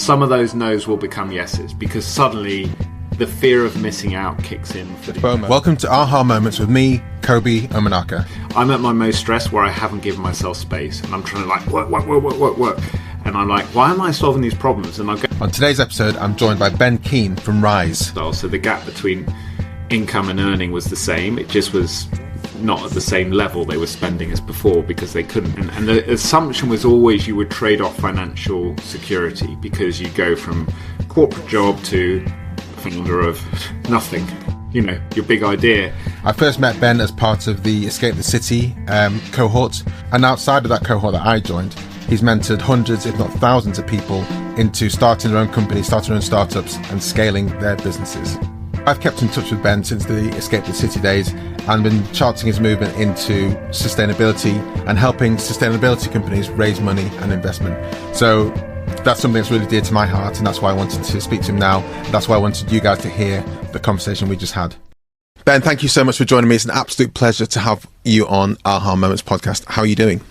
some of those no's will become yeses because suddenly the fear of missing out kicks in. For FOMO. Welcome to Aha Moments with me, Kobi Omenaka. I'm at my most stressed where I haven't given myself space and I'm trying to like work. And I'm like, why am I solving these problems? And I go. On today's episode, I'm joined by Ben Keane from Raaise. So the gap between income and earning was the same. It just was not at the same level they were spending as before because they couldn't. And the assumption was always you would trade off financial security because you go from corporate job to founder of nothing. You know, your big idea. I first met Ben as part of the Escape the City cohort. And outside of that cohort that I joined, he's mentored hundreds, if not thousands of people into starting their own companies, starting their own startups and scaling their businesses. I've kept in touch with Ben since the Escape the City days and been charting his movement into sustainability and helping sustainability companies raise money and investment. So that's something that's really dear to my heart, and that's why I wanted to speak to him now. That's why I wanted you guys to hear the conversation we just had. Ben, thank you so much for joining me. It's an absolute pleasure to have you on Aha Moments podcast. How are you doing?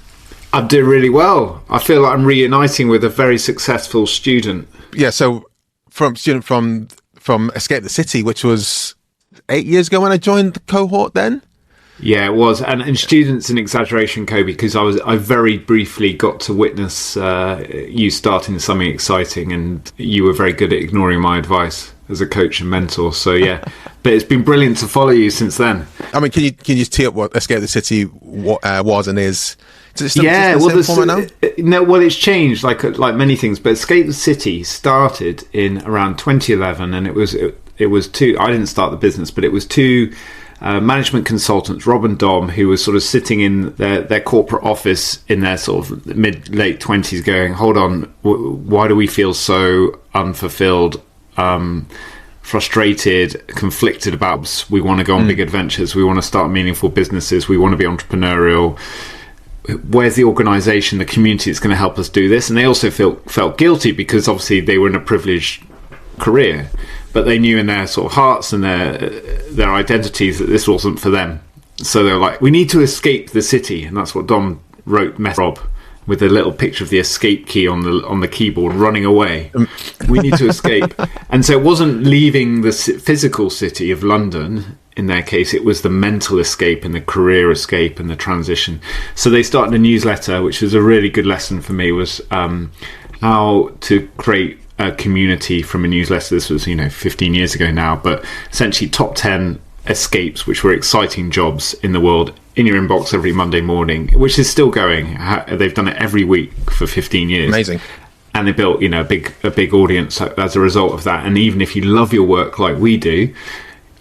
I'm doing really well. I feel like I'm reuniting with a very successful student. Yeah, so from Escape the City, which was 8 years ago when I joined the cohort then? Yeah, it was. And students an exaggeration, Kobi, because I very briefly got to witness you starting something exciting, and you were very good at ignoring my advice as a coach and mentor. So yeah, but it's been brilliant to follow you since then. I mean, can you just tee up what Escape the City was and is? Does it still well, the same format now? No, well, it's changed like many things. But Escape the City started in around 2011, and it was two. I didn't start the business, but it was two management consultants, Rob and Dom, who were sort of sitting in their corporate office in their sort of late 20s, going, "Hold on, why do we feel so unfulfilled?" Frustrated, conflicted about we want to go on big adventures, we want to start meaningful businesses, we want to be entrepreneurial. Where's the organisation, the community that's going to help us do this? And they also felt guilty because obviously they were in a privileged career, but they knew in their sort of hearts and their identities that this wasn't for them. So they were like, we need to escape the city, and that's what Dom wrote, Rob, with a little picture of the escape key on the keyboard, running away. We need to escape. And so it wasn't leaving the physical city of London. In their case, it was the mental escape and the career escape and the transition. So they started a newsletter, which was a really good lesson for me, was how to create a community from a newsletter. This was 15 years ago now, but essentially top 10 escapes, which were exciting jobs in the world, in your inbox every Monday morning, which is still going. They've done it every week for 15 years. Amazing. And they built a big audience as a result of that. And even if you love your work like we do,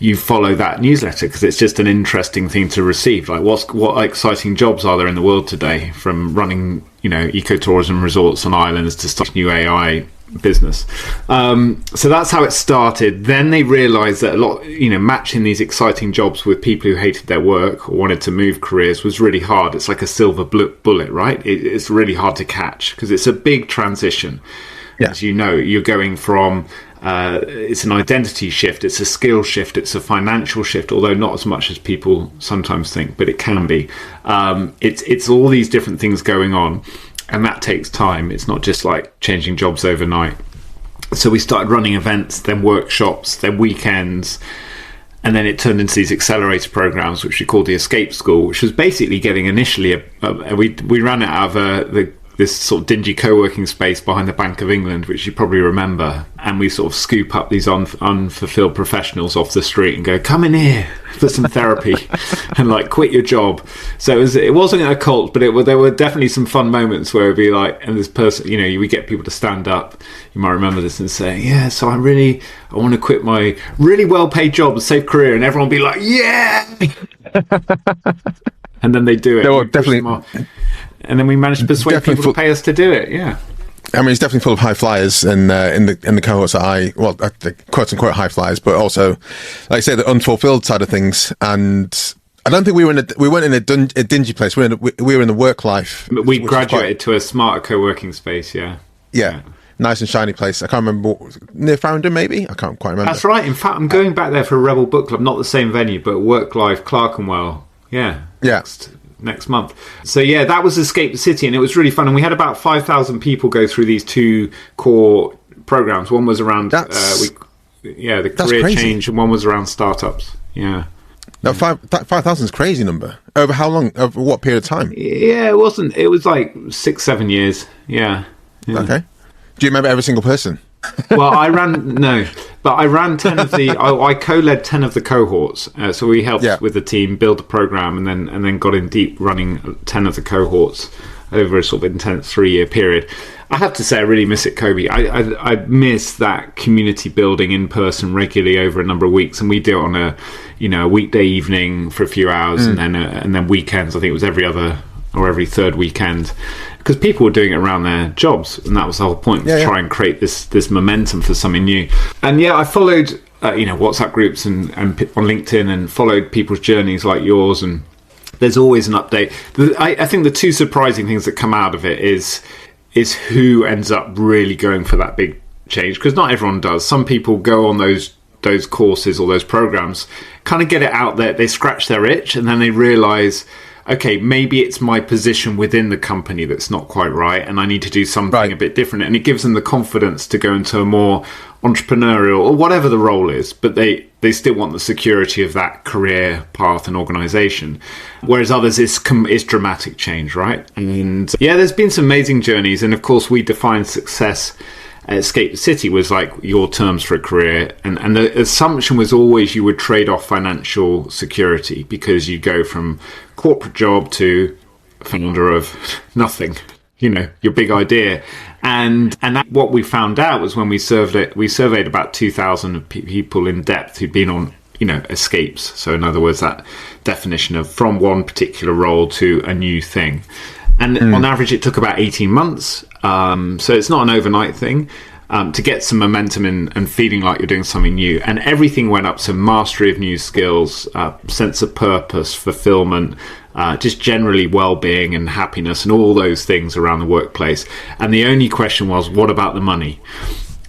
you follow that newsletter because it's just an interesting thing to receive. Like what exciting jobs are there in the world today, from running ecotourism resorts on islands to start new AI business. So that's how it started. Then they realized that a lot, matching these exciting jobs with people who hated their work or wanted to move careers was really hard. It's like a silver bullet, right? It's really hard to catch because it's a big transition. Yeah. As you know, you're going from it's an identity shift, it's a skill shift, it's a financial shift, although not as much as people sometimes think, but it can be. It's all these different things going on. And that takes time. It's not just like changing jobs overnight. So we started running events, then workshops, then weekends. And then it turned into these accelerator programs, which we called the Escape School, which was basically getting initially, we ran it out of this sort of dingy co-working space behind the Bank of England, which you probably remember. And we sort of scoop up these unfulfilled professionals off the street and go, come in here for some therapy and like quit your job. So it wasn't a cult, but there were definitely some fun moments where it'd be like, and this person, we get people to stand up. You might remember this and say, yeah, so I want to quit my really well-paid job, a safe career. And everyone would be like, yeah. And then they do it. No, definitely. And then we managed to persuade people to pay us to do it. Yeah. I mean, it's definitely full of high flyers in the cohorts that the quote unquote high flyers, but also, like I say, the unfulfilled side of things. And I don't think we weren't in a dingy place. We were in the work life. We graduated to a smarter co-working space. Yeah. Nice and shiny place. I can't remember, near Farringdon maybe? I can't quite remember. That's right. In fact, I'm going back there for a Rebel Book Club, not the same venue, but Work Life, Clerkenwell. Yeah. Next month. So yeah, that was Escape the City, and it was really fun. And we had about 5,000 people go through these two core programs. One was around the career crazy. change, and one was around startups. Yeah. Now, 5,000 is a crazy number. Over how long? Over what period of time? Yeah, it wasn't. It was like 6-7 years. Yeah. Okay. Do you remember every single person? Well, I ran 10 of the. I co-led 10 of the cohorts. So we helped with the team build the program, and then got in deep running 10 of the cohorts over a sort of intense 3-year period. I have to say, I really miss it, Kobi. I miss that community building in person regularly over a number of weeks, and we do it on a weekday evening for a few hours, and then weekends. I think it was every other or every third weekend, because people were doing it around their jobs, and that was the whole point, to try and create this momentum for something new. And I followed WhatsApp groups and on LinkedIn, and followed people's journeys like yours, and there's always an update. I think the two surprising things that come out of it is who ends up really going for that big change, because not everyone does. Some people go on those courses or those programs, kind of get it out there, they scratch their itch, and then they realize, okay, maybe it's my position within the company that's not quite right, and I need to do something a bit different. And it gives them the confidence to go into a more entrepreneurial or whatever the role is, but they still want the security of that career path and organization. Whereas others, it's dramatic change, right? And there's been some amazing journeys. And of course, we define success at Escape the City was like your terms for a career. And the assumption was always you would trade off financial security, because you go from corporate job to founder of nothing, your big idea. And what we found out was, when we surveyed about 2,000 people in depth who'd been on, escapes. So in other words, that definition of from one particular role to a new thing. And on average, it took about 18 months. So it's not an overnight thing. To get some momentum and feeling like you're doing something new. And everything went up. So mastery of new skills, sense of purpose, fulfillment, just generally well-being and happiness, and all those things around the workplace. And the only question was, what about the money?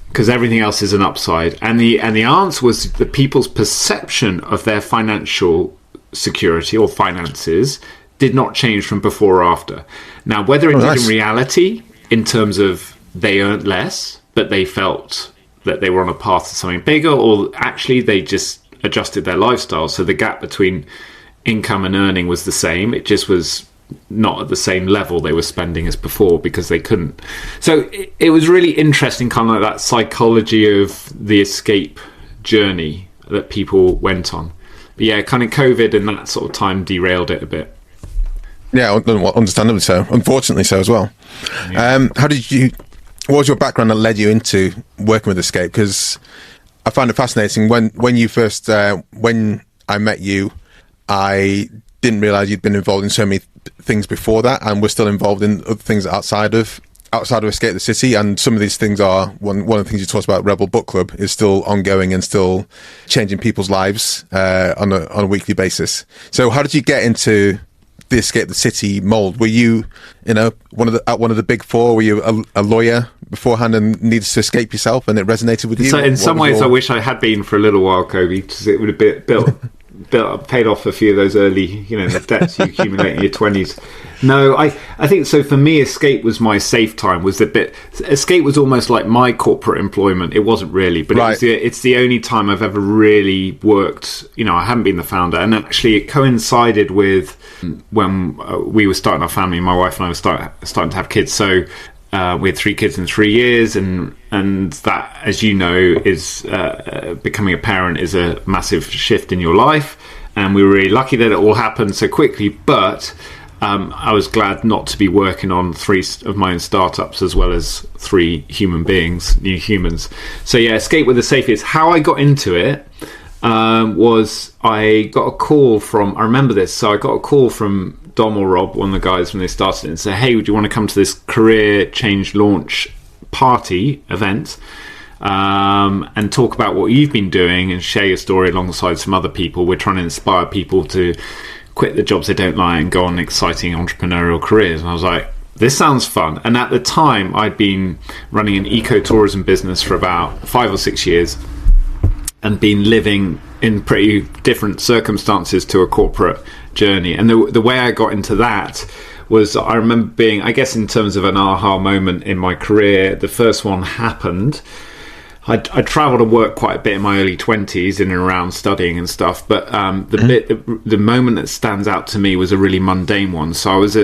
Because everything else is an upside. And the answer was the people's perception of their financial security or finances did not change from before or after. Now, whether it did in reality, in terms of they earned less, but they felt that they were on a path to something bigger, or actually they just adjusted their lifestyle. So the gap between income and earning was the same. It just was not at the same level they were spending as before, because they couldn't. So it was really interesting, kind of like that psychology of the escape journey that people went on. But kind of COVID and that sort of time derailed it a bit. Yeah, understandably so. Unfortunately so as well. Yeah. What was your background that led you into working with Escape? Because I find it fascinating. When you first, when I met you, I didn't realise you'd been involved in so many things before that, and were still involved in other things outside of Escape the City. And some of these things are, one of the things you talked about, Rebel Book Club, is still ongoing and still changing people's lives on a weekly basis. So how did you get into the Escape the City mold? Were you, one of the big four? Were you a lawyer beforehand and needed to escape yourself, and it resonated with you? So in some ways, I wish I had been for a little while, Kobi, because it would have paid off a few of those early, the debts you accumulate in your 20s. No, I think so. For me, Escape was my safe time. Escape was almost like my corporate employment. It wasn't really, but it's the only time I've ever really worked. I haven't been the founder, and actually it coincided with when we were starting our family. My wife and I were starting to have kids. So we had 3 kids in 3 years, and that, as you know, is becoming a parent is a massive shift in your life. And we were really lucky that it all happened so quickly. But I was glad not to be working on 3 of my own startups, as well as 3 human beings, new humans. So Escape with the Safest. How I got into it was I got a call from, I remember this, so I got a call from Dom or Rob, one of the guys, when they started it, and say, hey, would you want to come to this career change launch party event and talk about what you've been doing and share your story alongside some other people? We're trying to inspire people to quit the jobs they don't like and go on exciting entrepreneurial careers. And I was like, this sounds fun. And at the time, I'd been running an ecotourism business for about 5 or 6 years, and been living in pretty different circumstances to a corporate journey. And the way I got into that was I remember being, I guess in terms of an aha moment in my career, the first one happened. I travelled and worked quite a bit in my early 20s in and around studying and stuff, but the moment that stands out to me was a really mundane one. So I was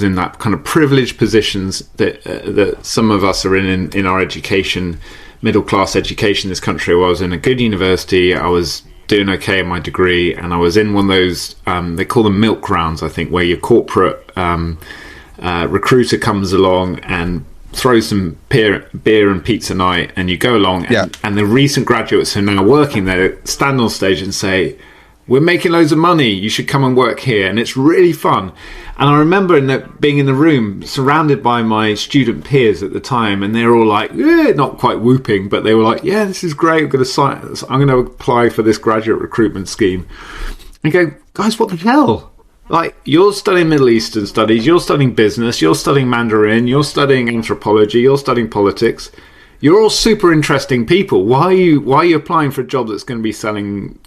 in that kind of privileged positions that some of us are in our education, middle class education in this country. Where I was in a good university, I was doing okay in my degree, and I was in one of those they call them milk rounds, I think, where your corporate recruiter comes along and throw some beer and pizza night, and you go along, and the recent graduates who are now working there stand on stage and say, we're making loads of money, you should come and work here, and it's really fun. And I remember being in the room surrounded by my student peers at the time, and they're all like, not quite whooping, but they were like, yeah, this is great, I'm going to apply for this graduate recruitment scheme. And go, guys, what the hell? Like, you're studying Middle Eastern studies, you're studying business, you're studying Mandarin, you're studying anthropology, you're studying politics. You're all super interesting people. Why are you applying for a job that's going to be selling,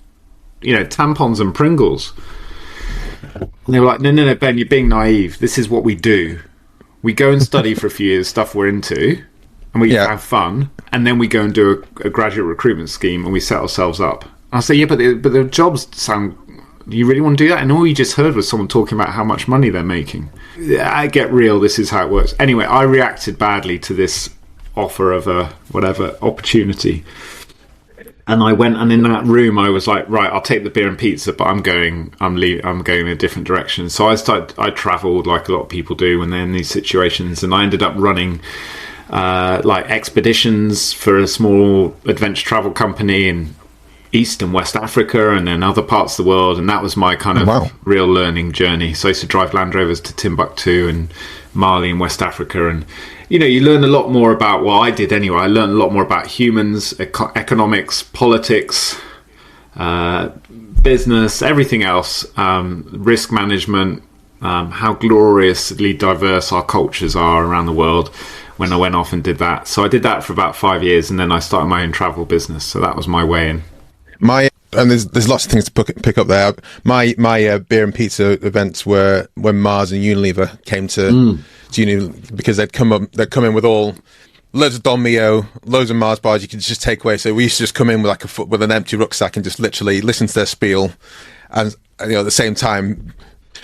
tampons and Pringles? And they were like, no, Ben, you're being naive. This is what we do. We go and study for a few years, stuff we're into, and we have fun, and then we go and do a graduate recruitment scheme, and we set ourselves up. I say, yeah, but the jobs sound... Do you really want to do that? And all you just heard was someone talking about how much money they're making. I get real. This is how it works. Anyway, I reacted badly to this offer of a whatever opportunity. And I went, and in that room, I was like, right, I'll take the beer and pizza, but I'm going in a different direction. So I travelled like a lot of people do when they're in these situations. And I ended up running like expeditions for a small adventure travel company in East and West Africa, and then other parts of the world, and that was my kind of real learning journey. So I used to drive Land Rovers to Timbuktu and Mali and West Africa, and you learn a lot more about, well, I did anyway, I learned a lot more about humans, economics, politics, business, everything else, risk management, how gloriously diverse our cultures are around the world when I went off and did that. So I did that for about 5 years, and then I started my own travel business. So that was my way in. And there's lots of things to pick up there. My beer and pizza events were when Mars and Unilever came to Unilever, because they'd come in with loads of Don Mio, loads of Mars bars you could just take away. So we used to just come in with an empty rucksack and just literally listen to their spiel, and at the same time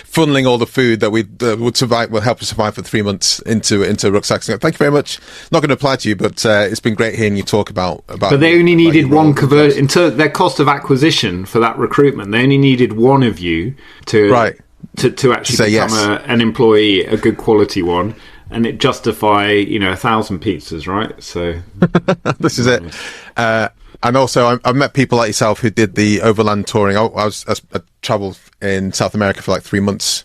funneling all the food that will help us survive for 3 months into rucksacks. Thank you very much. Not going to apply to you, but it's been great hearing you talk about. But they only needed one convert into their cost of acquisition for that recruitment. They only needed one of you to actually become an employee, a good quality one, and it justify 1,000 pizzas, right? So this is it. And also, I've met people like yourself who did the overland touring. I travelled in South America for like 3 months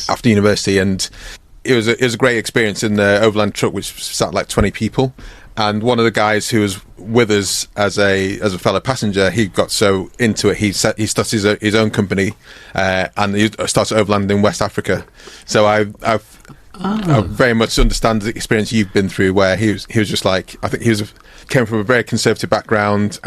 after university, and it was a great experience in the overland truck, which sat like 20 people. And one of the guys who was with us as a fellow passenger, he got so into it, he started his own company, and he started overland in West Africa. So I very much understand the experience you've been through, where he was just like, I think came from a very conservative background,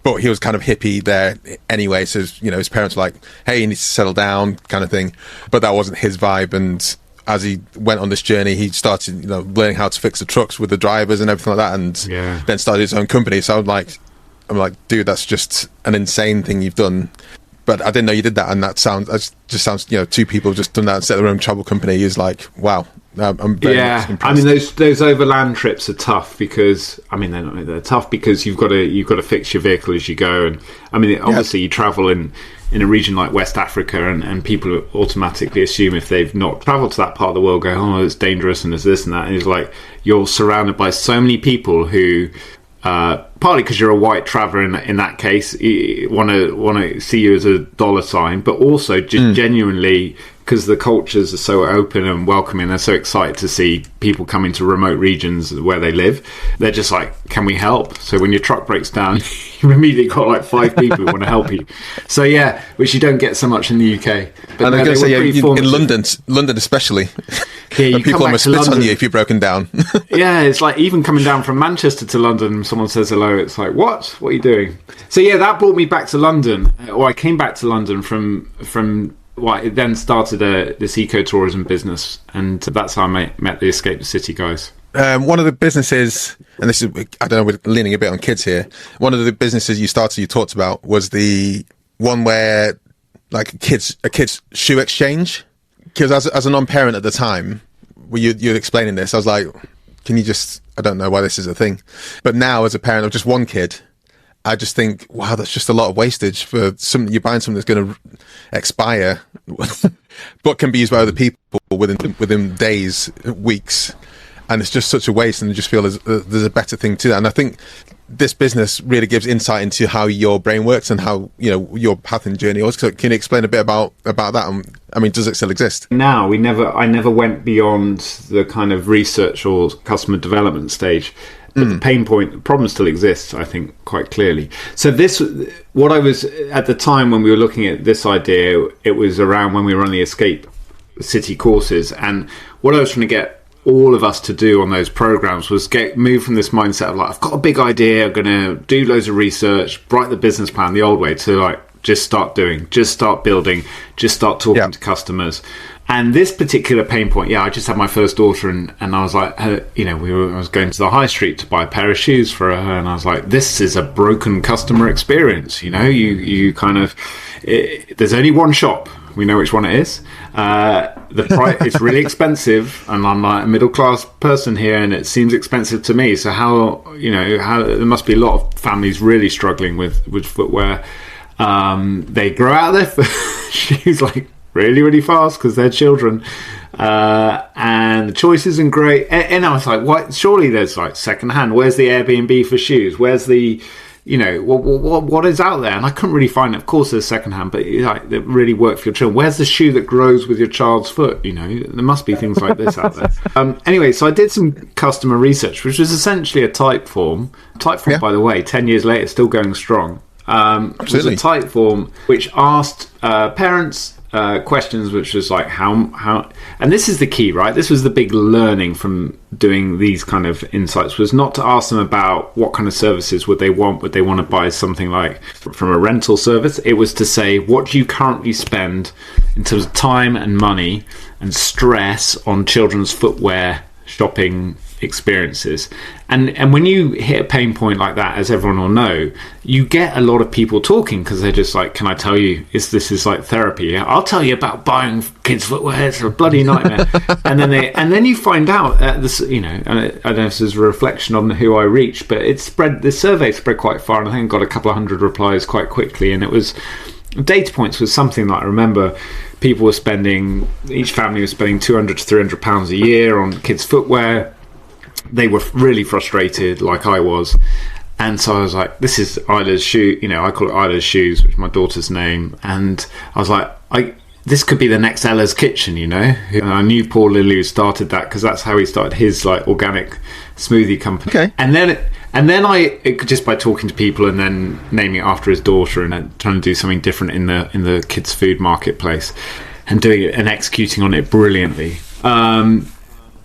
but he was kind of hippie there anyway. So his parents were like, "Hey, you need to settle down," kind of thing. But that wasn't his vibe. And as he went on this journey, he started learning how to fix the trucks with the drivers and everything like that, and then started his own company. So I'm like, dude, that's just an insane thing you've done. But I didn't know you did that, and that just sounds two people just done that and set their own travel company is like, wow. I'm very much impressed. I mean, those overland trips are tough because they're tough because you've got to fix your vehicle as you go, and I mean, obviously you travel in a region like West Africa, and people automatically assume, if they've not travelled to that part of the world, go, oh, it's dangerous and there's this and that, and it's like you're surrounded by so many people who, partly because you're a white traveller in that case, want to see you as a dollar sign, but also just genuinely because the cultures are so open and welcoming. They're so excited to see people coming to remote regions where they live. They're just like, can we help? So when your truck breaks down, you've immediately got like 5 people who want to help you. So yeah, which you don't get so much in the UK. But and I'm going to say, in London especially, people almost spit on you if you're broken down. Yeah, it's like even coming down from Manchester to London, someone says hello, it's like, what are you doing? So yeah, that brought me back to London, or I came back to London from well, it then started this ecotourism business, and that's how I met the Escape the City guys. One of the businesses, and this is, I don't know, we're leaning a bit on kids here. One of the businesses you talked about was the one where like a kid's shoe exchange. Because as a non-parent at the time, you're explaining this, I was like, can you just, I don't know why this is a thing. But now as a parent of just one kid, I just think, wow, that's just a lot of wastage for something. You're buying something that's going to expire, but can be used by other people within days, weeks. And it's just such a waste, and I just feel there's a better thing to that. And I think this business really gives insight into how your brain works and how, you know, your path and journey was. So can you explain a bit about that? I mean, does it still exist? Now, I never went beyond the kind of research or customer development stage. But the pain point, the problem still exists, I think, quite clearly. So what I was, at the time when we were looking at this idea, it was around when we were on the Escape City courses. And what I was trying to get all of us to do on those programs was move from this mindset of like, I've got a big idea, I'm going to do loads of research, write the business plan the old way, to like, just start doing, just start building, just start talking to customers. And this particular pain point, I just had my first daughter, and I was like, you know, I was going to the high street to buy a pair of shoes for her, and I was like, this is a broken customer experience. You know, you kind of, there's only one shop. We know which one it is. The price, it's really expensive, and I'm like a middle class person here, and it seems expensive to me. So how there must be a lot of families really struggling with footwear. They grow out of their shoes like really, really fast because they're children, and the choice isn't great. And I was like, what? Surely there's like secondhand. Where's the Airbnb for shoes? Where's the, you know, what is out there? And I couldn't really find it. Of course, there's secondhand, but like that really work for your children. Where's the shoe that grows with your child's foot? You know, there must be things like this out there. Anyway, so I did some customer research, which was essentially a type form. By the way, 10 years later, still going strong. It was a type form which asked parents questions, which was like how, and this is the key, right? This was the big learning from doing these kind of insights, was not to ask them about what kind of services would they want to buy something like from a rental service. It was to say, what do you currently spend in terms of time and money and stress on children's footwear shopping experiences. And when you hit a pain point like that, as everyone will know, you get a lot of people talking because they're just like, can I tell you, this is like therapy? I'll tell you about buying kids footwear. It's a bloody nightmare. and then you find out this, you know, and I don't know if this is a reflection on who I reached, but the survey spread quite far, and I think got a couple of hundred replies quite quickly. And it was, data points was something like, I remember people were spending, each family was spending £200 to £300 a year on kids footwear. They were really frustrated, like I was, and so I was like, this is Isla's shoe, you know, I call it Isla's Shoes, which is my daughter's name, and I was like, this could be the next Ella's Kitchen, you know. And I knew Paul Lilly started that because that's how he started his like organic smoothie company. Okay. And then I just by talking to people and then naming it after his daughter and then trying to do something different in the kids' food marketplace and doing it and executing on it brilliantly.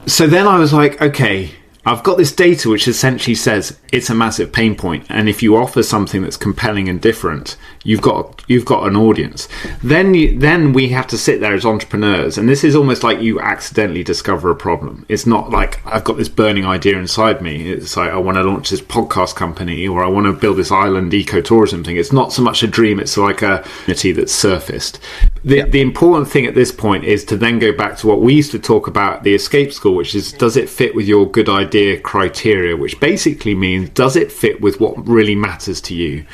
So then I was like, okay, I've got this data which essentially says it's a massive pain point, and if you offer something that's compelling and different, you've got an audience. Then we have to sit there as entrepreneurs, and this is almost like you accidentally discover a problem. It's not like I've got this burning idea inside me. It's like I want to launch this podcast company, or I want to build this island ecotourism thing. It's not so much a dream. It's like a community that's surfaced. The important thing at this point is to then go back to what we used to talk about at the Escape School, which is, does it fit with your good idea criteria, which basically means, does it fit with what really matters to you?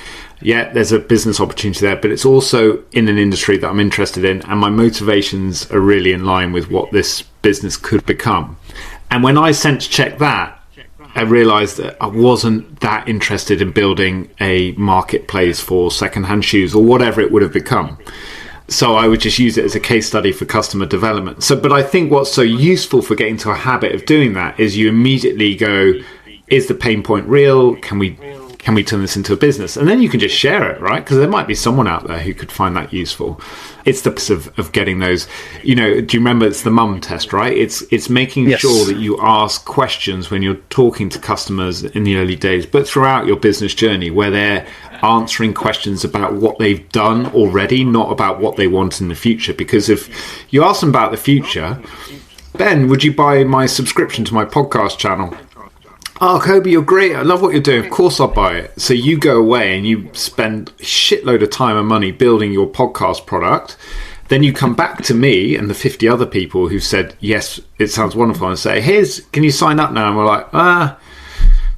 Yeah, there's a business opportunity there, but it's also in an industry that I'm interested in, and my motivations are really in line with what this business could become. And when I sense checked that, I realized that I wasn't that interested in building a marketplace for secondhand shoes or whatever it would have become. So I would just use it as a case study for customer development. But I think what's so useful for getting to a habit of doing that is you immediately go, is the pain point real? Can can we turn this into a business? And then you can just share it, right? Because there might be someone out there who could find that useful. It's the piece of getting those, do you remember it's the mum test, right? It's making sure that you ask questions when you're talking to customers in the early days, but throughout your business journey, where they're answering questions about what they've done already, not about what they want in the future. Because if you ask them about the future, Ben, would you buy my subscription to my podcast channel? Oh, Kobi, you're great. I love what you're doing. Of course I'll buy it. So you go away and you spend a shitload of time and money building your podcast product. Then you come back to me and the 50 other people who said, yes, it sounds wonderful, and say, can you sign up now? And we're like,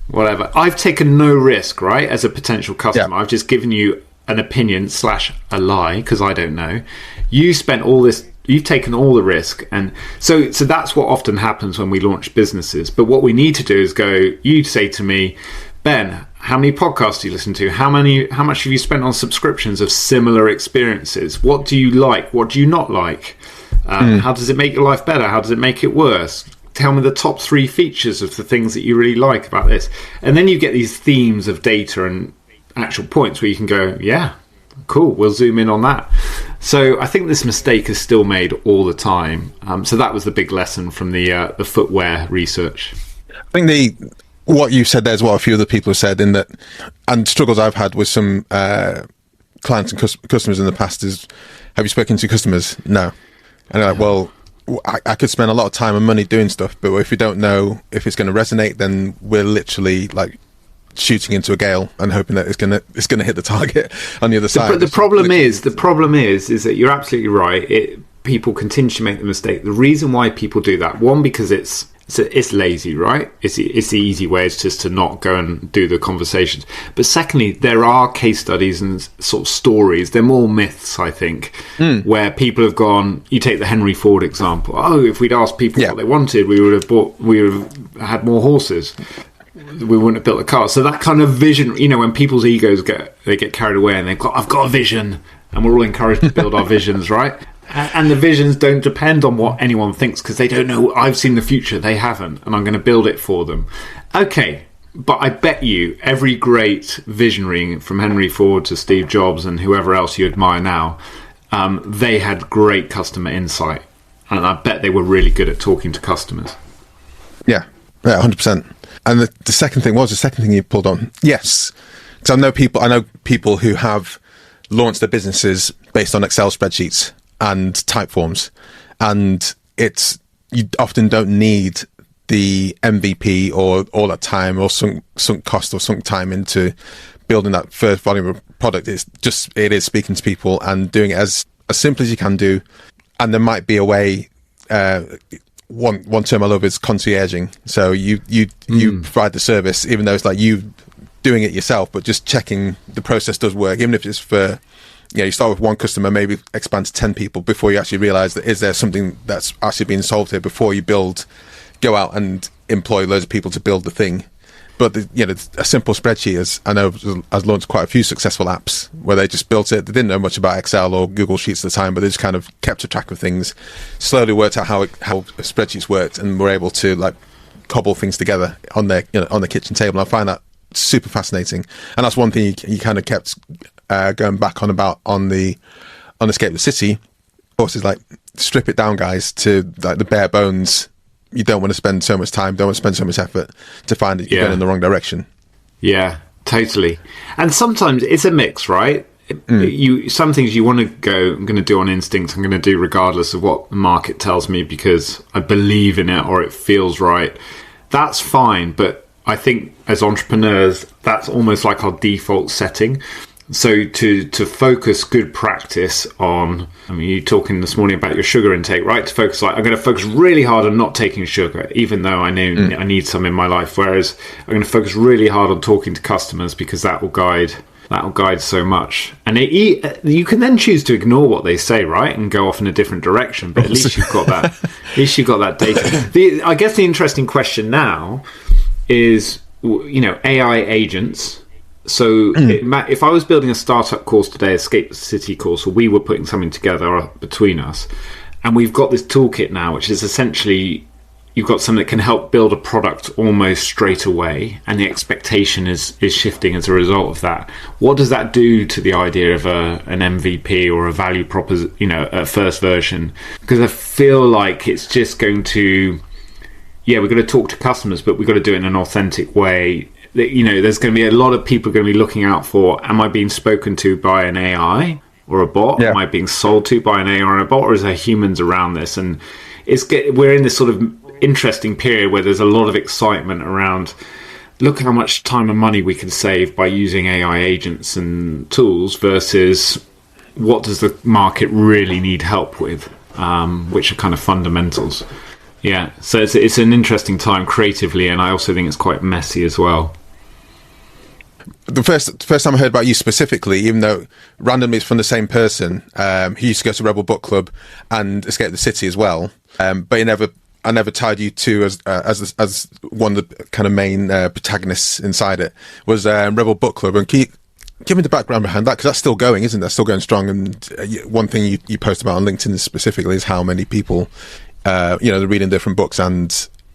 whatever. I've taken no risk, right, as a potential customer. I've just given you an opinion / a lie, because I don't know. You spent all this, you've taken all the risk. And so that's what often happens when we launch businesses. But what we need to do is you say to me, Ben, how many podcasts do you listen to? How much have you spent on subscriptions of similar experiences? What do you like? What do you not like? How does it make your life better? How does it make it worse? Tell me the top 3 features of the things that you really like about this. And then you get these themes of data and actual points where you can go, yeah, cool, we'll zoom in on that. So I think this mistake is still made all the time. So that was the big lesson from the footwear research. I think what you said there is what a few other people have said, in that, and struggles I've had with some clients and customers in the past is, have you spoken to customers? No. And they're like, well, I could spend a lot of time and money doing stuff, but if we don't know if it's going to resonate, then we're literally like shooting into a gale and hoping that it's going to hit the target on the other side. But the problem is that you're absolutely right. People continue to make the mistake. The reason why people do that, one, because it's lazy, right? It's the easy way. It's just to not go and do the conversations. But secondly, there are case studies and sort of stories. They're more myths, I think, where people have gone. You take the Henry Ford example. Oh, if we'd asked people what they wanted, we would have had more horses. We wouldn't have built a car. So that kind of vision, when people's egos get carried away and I've got a vision, and we're all encouraged to build our visions, right? And the visions don't depend on what anyone thinks, because they don't know. I've seen the future, they haven't, and I'm going to build it for them. Okay, but I bet you every great visionary, from Henry Ford to Steve Jobs and whoever else you admire now, they had great customer insight, and I bet they were really good at talking to customers. Yeah, 100%. And the second thing you pulled on? Yes, because I know people who have launched their businesses based on Excel spreadsheets and type forms, and you often don't need the MVP or all that time or sunk cost or sunk time into building that first volume of product. It is speaking to people and doing it as simple as you can do. And there might be a way. One term I love is concierging. So you provide the service, even though it's like you doing it yourself, but just checking the process does work, even if it's for. You start with one customer, maybe expand to 10 people before you actually realize that is there something that's actually being solved here before you go out and employ loads of people to build the thing. But a simple spreadsheet has launched quite a few successful apps where they just built it. They didn't know much about Excel or Google Sheets at the time, but they just kind of kept a track of things, slowly worked out how spreadsheets worked, and were able to like cobble things together on their on the kitchen table. And I find that super fascinating, and that's one thing you kind of kept going back on about on Escape the City. Of course, is like strip it down, guys, to like the bare bones. You don't want to spend so much time, don't want to spend so much effort to find that you're going in the wrong direction. Yeah, totally. And sometimes it's a mix, right? Some things you want to go, I'm going to do on instinct, I'm going to do regardless of what the market tells me because I believe in it or it feels right. That's fine, but I think as entrepreneurs, that's almost like our default setting. So to focus good practice on, you're talking this morning about your sugar intake, right? To focus I'm going to focus really hard on not taking sugar, even though I know I need some in my life. Whereas I'm going to focus really hard on talking to customers because that will guide so much. And you can then choose to ignore what they say, right, and go off in a different direction. But at least you've got that. At least you've got that data. I guess the interesting question now is, AI agents. So if I was building a startup course today, Escape the City course, or we were putting something together between us, and we've got this toolkit now, which is essentially, you've got something that can help build a product almost straight away, and the expectation is shifting as a result of that. What does that do to the idea of an MVP or a value proposition, a first version? Because I feel like it's just going to, we're going to talk to customers, but we've got to do it in an authentic way. There's going to be a lot of people going to be looking out for, am I being spoken to by an AI or a bot? Am I being sold to by an AI or a bot, or is there humans around this? And we're in this sort of interesting period where there's a lot of excitement around, look how much time and money we can save by using AI agents and tools, versus what does the market really need help with, which are kind of fundamentals. Yeah, so it's an interesting time creatively, and I also think it's quite messy as well. The first time I heard about you specifically, even though randomly it's from the same person, he used to go to Rebel Book Club and Escape the City as well, but I never tied you to as one of the kind of main protagonists inside it, was Rebel Book Club. And can you give me the background behind that? Because that's still going, isn't that? Still going strong. And one thing you post about on LinkedIn specifically is how many people, they're reading different books, and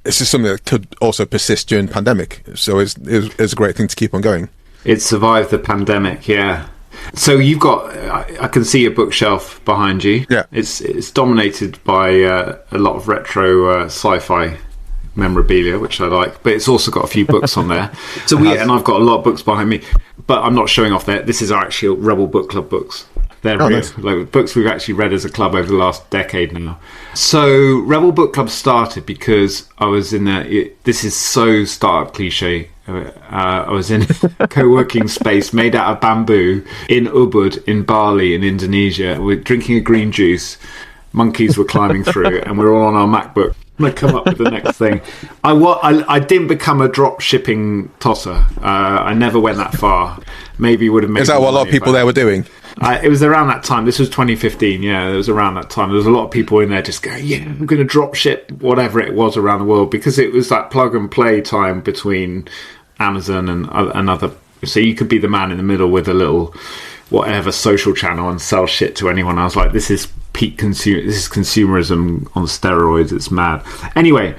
it's just something that could also persist during the pandemic. So it's a great thing to keep on going. It survived the pandemic, yeah. So you've got, I can see a bookshelf behind you. Yeah. It's dominated by a lot of retro sci-fi memorabilia, which I like, but it's also got a few books on there. So and I've got a lot of books behind me, but I'm not showing off there. This is our actual Rebel Book Club books. They're real, nice. Like books we've actually read as a club over the last decade now. So Rebel Book Club started because I was in this is so startup cliche. I was in a co-working space made out of bamboo in Ubud in Bali in Indonesia. We're drinking a green juice. Monkeys were climbing through, and we're all on our MacBook. I'm going to come up with the next thing. I didn't become a drop shipping tosser. I never went that far. Maybe would have made. Is that what a lot of people there were doing? It was around that time. This was 2015. Yeah, it was around that time. There was a lot of people in there just going, yeah, I'm going to drop ship whatever it was around the world, because it was that plug and play time between Amazon and other. So you could be the man in the middle with a little whatever social channel and sell shit to anyone. I was like, this is peak consumer. This is consumerism on steroids. It's mad. Anyway,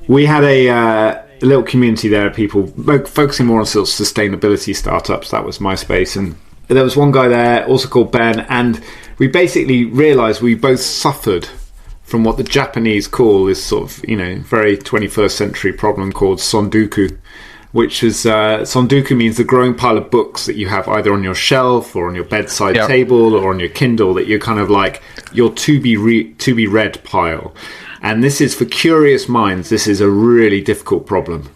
we had a little community there of people focusing more on sort of sustainability startups. That was my space, and there was one guy there also called Ben, and we basically realized we both suffered from what the Japanese call this sort of very 21st century problem called sonduku, which is sonduku means the growing pile of books that you have either on your shelf or on your bedside table or on your Kindle, that you're kind of like your to be read pile. And this is, for curious minds, this is a really difficult problem.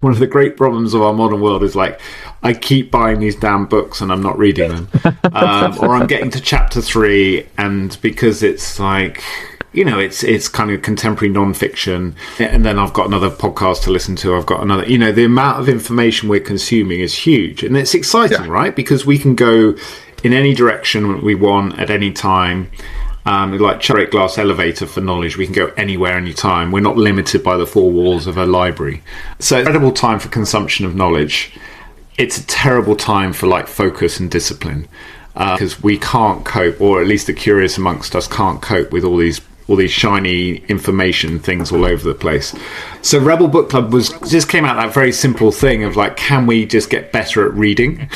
One of the great problems of our modern world is like, I keep buying these damn books and I'm not reading them. Or I'm getting to chapter 3, and because it's like, it's kind of contemporary non-fiction, and then I've got another podcast to listen to, I've got another, the amount of information we're consuming is huge. And it's exciting, right? Because we can go in any direction we want at any time. Like cherry glass elevator for knowledge. We can go anywhere, anytime. We're not limited by the four walls of a library. So incredible time for consumption of knowledge. It's a terrible time for like focus and discipline, because we can't cope, or at least the curious amongst us can't cope with all these shiny information things all over the place. So Rebel Book Club just came out that very simple thing of like, can we just get better at reading?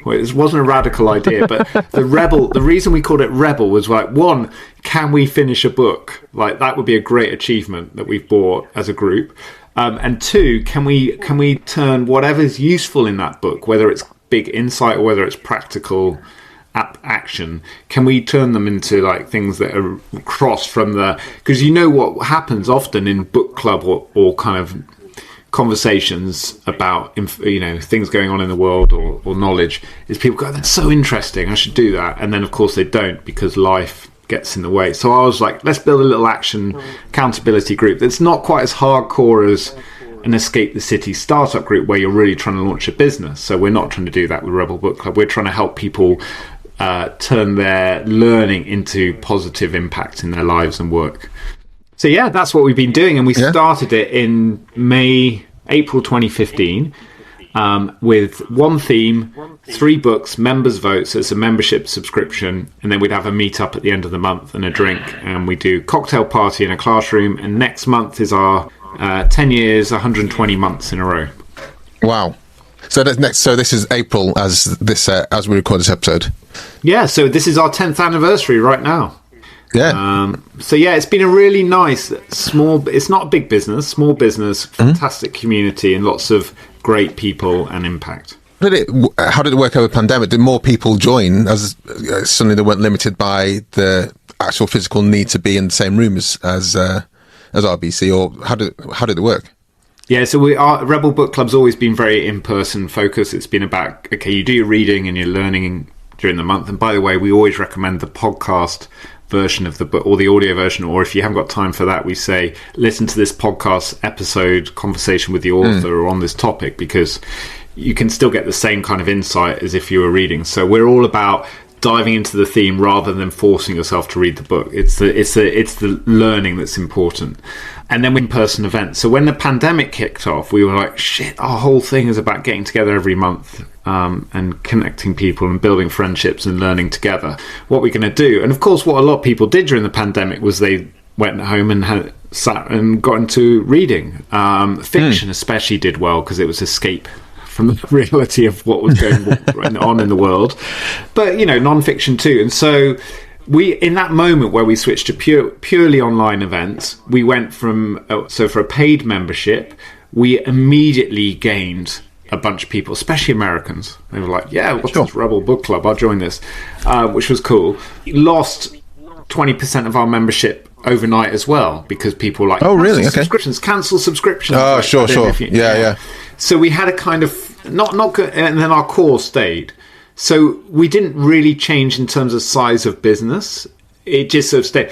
Well, it wasn't a radical idea, but the reason we called it Rebel was like, one, can we finish a book? Like, that would be a great achievement that we've bought as a group. And two, can we turn whatever's useful in that book, whether it's big insight or whether it's practical action, can we turn them into like things that are crossed from because what happens often in book club or kind of conversations about things going on in the world or knowledge, is people go, that's so interesting, I should do that, and then of course they don't, because life gets in the way. So I was like, let's build a little action accountability group that's not quite as hardcore as an Escape the City startup group where you're really trying to launch a business. So we're not trying to do that with Rebel Book Club. We're trying to help people turn their learning into positive impact in their lives and work. So yeah, that's what we've been doing, and we started it in April 2015. with one theme, 3 books, members' votes. It's a membership subscription, and then we'd have a meet-up at the end of the month and a drink, and we do cocktail party in a classroom. And next month is our 10 years, 120 months in a row. Wow. So that's next. So this is April as we record this episode. Yeah. So this is our 10th anniversary right now. Yeah. So yeah, it's been a really nice small. It's not a big business, small business, fantastic community, and lots of great people and impact. How did it work over the pandemic? Did more people join as suddenly they weren't limited by the actual physical need to be in the same room as RBC, or how did it work? Yeah, so our Rebel Book Club's always been very in-person focused. It's been about, okay, you do your reading and your learning during the month. And by the way, we always recommend the podcast version of the book, or the audio version, or if you haven't got time for that, we say listen to this podcast episode conversation with the author on this topic, because you can still get the same kind of insight as if you were reading. So we're all about diving into the theme rather than forcing yourself to read the book. It's the learning that's important. And then in-person events. So when the pandemic kicked off, we were like, shit, our whole thing is about getting together every month and connecting people and building friendships and learning together. What we're going to do. And of course, what a lot of people did during the pandemic was they went home and sat and got into reading. Fiction especially did well because it was escape from the reality of what was going on in the world. But, non-fiction too. And so we, in that moment where we switched to purely online events, we went from, so for a paid membership, we immediately gained a bunch of people, especially Americans. They were like, yeah, what's this Rebel Book Club? I'll join this, which was cool. Lost 20% of our membership overnight as well, because people were like, oh, really? Okay. Cancel subscriptions. Oh, like, sure. Yeah. So we had a kind of, not good, and then our core stayed. So we didn't really change in terms of size of business. It just sort of stayed.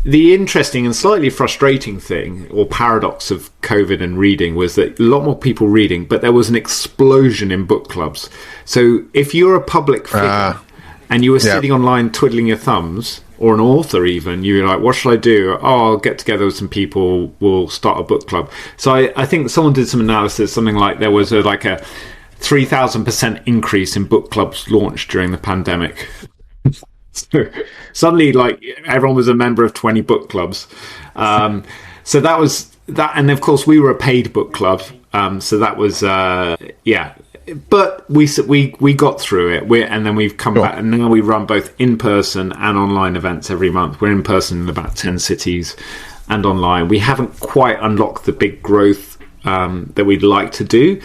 The interesting and slightly frustrating thing, or paradox of COVID and reading, was that a lot more people reading, but there was an explosion in book clubs. So if you're a public figure and you were sitting online twiddling your thumbs, or an author even, you're like, what should I do? Oh, I'll get together with some people, we'll start a book club. So I think someone did some analysis, something like there was a 3,000% increase in book clubs launched during the pandemic. So suddenly, everyone was a member of 20 book clubs. So that was that, and of course we were a paid book club. So that was but we got through it. And then we've come back, and now we run both in person and online events every month. We're in person in about 10 cities, and online. We haven't quite unlocked the big growth that we'd like to do.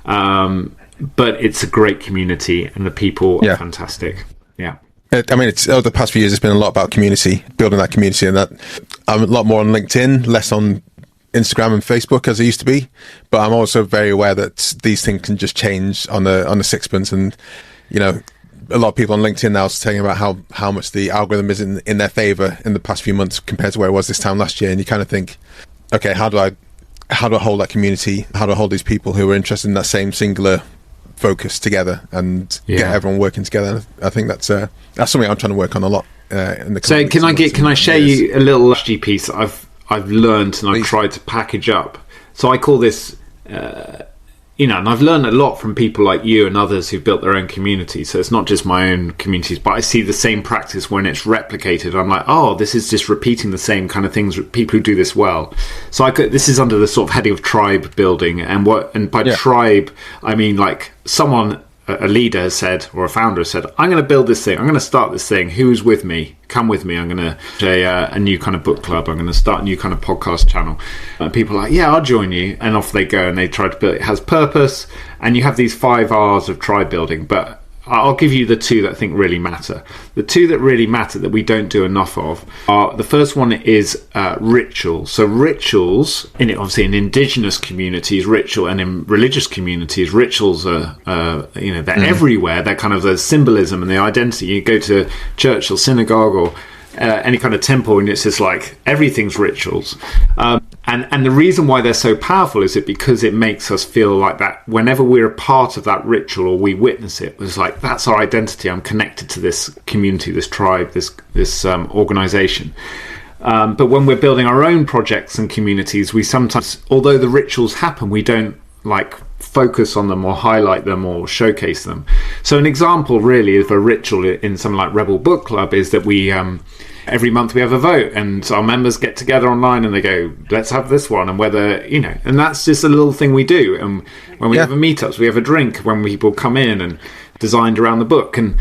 But it's a great community, and the people are fantastic. Yeah. I mean, it's over the past few years, it's been a lot about community, building that community, and that I'm a lot more on LinkedIn, less on Instagram and Facebook as I used to be. But I'm also very aware that these things can just change on a sixpence. And, a lot of people on LinkedIn now are saying about how much the algorithm is in their favor in the past few months compared to where it was this time last year. And you kind of think, okay, how do I hold that community? How do I hold these people who are interested in that same singular focus together and get everyone working together? I think that's something I'm trying to work on a lot. In the so can I share you a little strategy piece that I've learned and I've tried to package up? So I call this, and I've learned a lot from people like you and others who've built their own community. So it's not just my own communities, but I see the same practice when it's replicated. I'm like, oh, this is just repeating the same kind of things. People who do this well. So this is under the sort of heading of tribe building, and by tribe I mean someone, a leader has said, or a founder has said, I'm going to build this thing. I'm going to start this thing. Who's with me? Come with me. I'm going to say a new kind of book club. I'm going to start a new kind of podcast channel. And people are like, yeah, I'll join you. And off they go, and they try to build it. It has purpose, and you have these 5 R's of tribe building. But I'll give you the 2 that I think really matter. The 2 that really matter that we don't do enough of are, the first one is rituals. So rituals, obviously in indigenous communities, and in religious communities, rituals are, they're everywhere. They're kind of the symbolism and the identity. You go to church or synagogue or any kind of temple, and it's just like everything's rituals. And the reason why they're so powerful is because it makes us feel like that whenever we're a part of that ritual or we witness it, it's like, that's our identity. I'm connected to this community, this tribe, this organization. But when we're building our own projects and communities, we sometimes, although the rituals happen, we don't focus on them or highlight them or showcase them. So an example really of a ritual in something like Rebel Book Club is that we every month we have a vote, and our members get together online and they go, let's have this one, and whether, and that's just a little thing we do. And when we have a meetups, we have a drink when people come in and designed around the book. And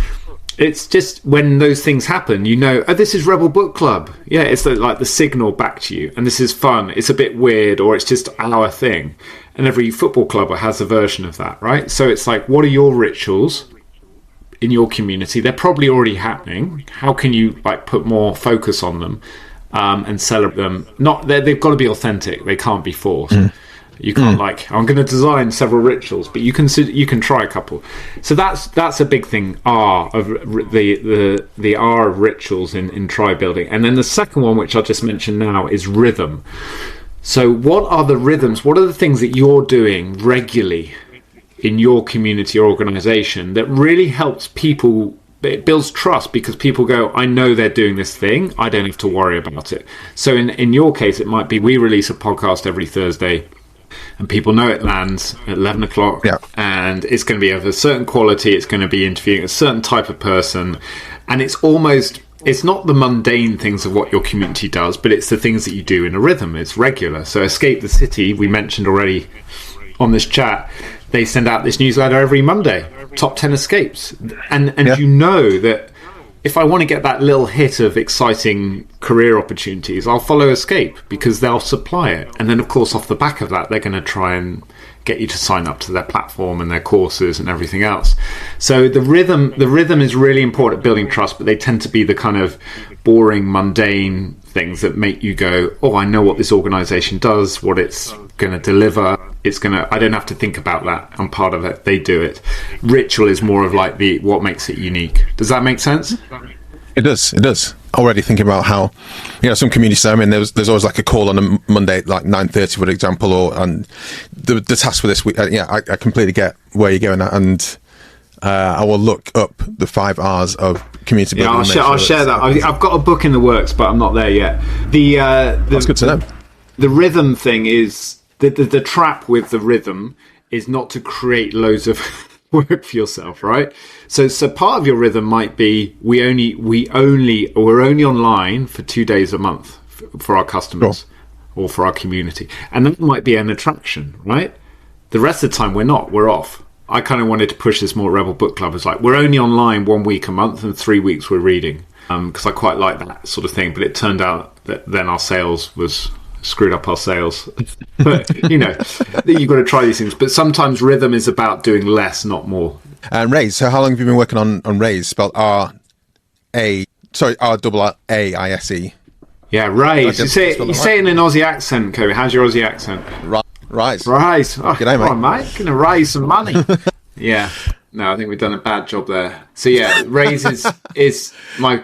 it's just when those things happen, this is Rebel Book Club. Yeah, it's like the signal back to you. And this is fun. It's a bit weird, or it's just our thing. And every football club has a version of that, right? So it's like, what are your rituals in your community? They're probably already happening. How can you put more focus on them and celebrate them? They've got to be authentic. They can't be forced. You can't I'm going to design several rituals, but you can try a couple. So that's a big thing. R of the R of rituals in tribe building, and then the second one, which I'll just mention now, is rhythm. So what are the rhythms? What are the things that you're doing regularly in your community or organization that really helps people? It builds trust because people go, I know they're doing this thing. I don't have to worry about it. So in your case, it might be we release a podcast every Thursday. And people know it lands at 11 o'clock, and it's going to be of a certain quality. It's going to be interviewing a certain type of person. And it's not the mundane things of what your community does, but it's the things that you do in a rhythm. It's regular. So Escape the City, we mentioned already on this chat, they send out this newsletter every Monday, top 10 escapes. And you know that if I want to get that little hit of exciting career opportunities, I'll follow Escape because they'll supply it. And then, of course, off the back of that, they're going to try and get you to sign up to their platform and their courses and everything else. So the rhythm is really important at building trust, but they tend to be the kind of boring, mundane things that make you go, oh, I know what this organization does, what it's going to deliver. I don't have to think about that. I'm part of it. They do it. Ritual is more of what makes it unique. Does that make sense? It does. Already thinking about how, some communities, there's always a call on a Monday at 9:30, for example, and the task for this week. I completely get where you're going at, and I will look up the 5 R's of community building. I'll share that. I've got a book in the works, but I'm not there yet. That's good to know. The rhythm thing is the trap with the rhythm is not to create loads of work for yourself, right? So part of your rhythm might be we're only online for 2 days a month for our customers or for our community, and that might be an attraction, right? The rest of the time we're off. I kind of wanted to push this more. Rebel Book Club is we're only online 1 week a month and 3 weeks we're reading, because I quite like that sort of thing. But it turned out that then our sales was screwed up our sales. But you've got to try these things. But sometimes rhythm is about doing less, not more. Raaise, so how long have you been working on Raaise? Spelled R-A-A-I-S-E. Yeah, Raaise. You say it in an Aussie accent, Kobi. How's your Aussie accent? Raaise. Oh, g'day, mate. Come on, mate. Gonna raise some money. Yeah. No, I think we've done a bad job there. So yeah, Raaise is my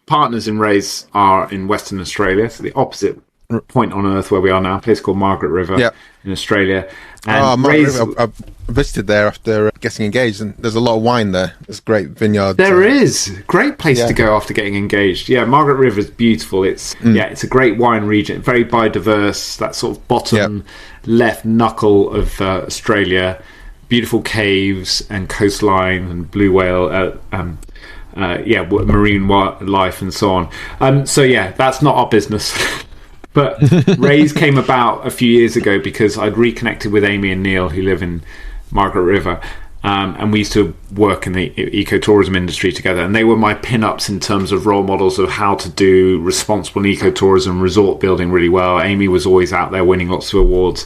partners in Raaise are in Western Australia, so the opposite point on earth where we are now, a place called Margaret River in Australia. And Margaret River, I visited there after getting engaged, and there's a lot of wine there. There's great vineyards. There is. Great place to go after getting engaged. Yeah, Margaret River is beautiful. It's it's a great wine region, very biodiverse, that sort of bottom left knuckle of Australia. Beautiful caves and coastline and blue whale marine life and so on. So that's not our business. But Raaise came about a few years ago because I'd reconnected with Amy and Neil, who live in Margaret River, and we used to work in the ecotourism industry together. And they were my pin-ups in terms of role models of how to do responsible ecotourism, resort building really well. Amy was always out there winning lots of awards.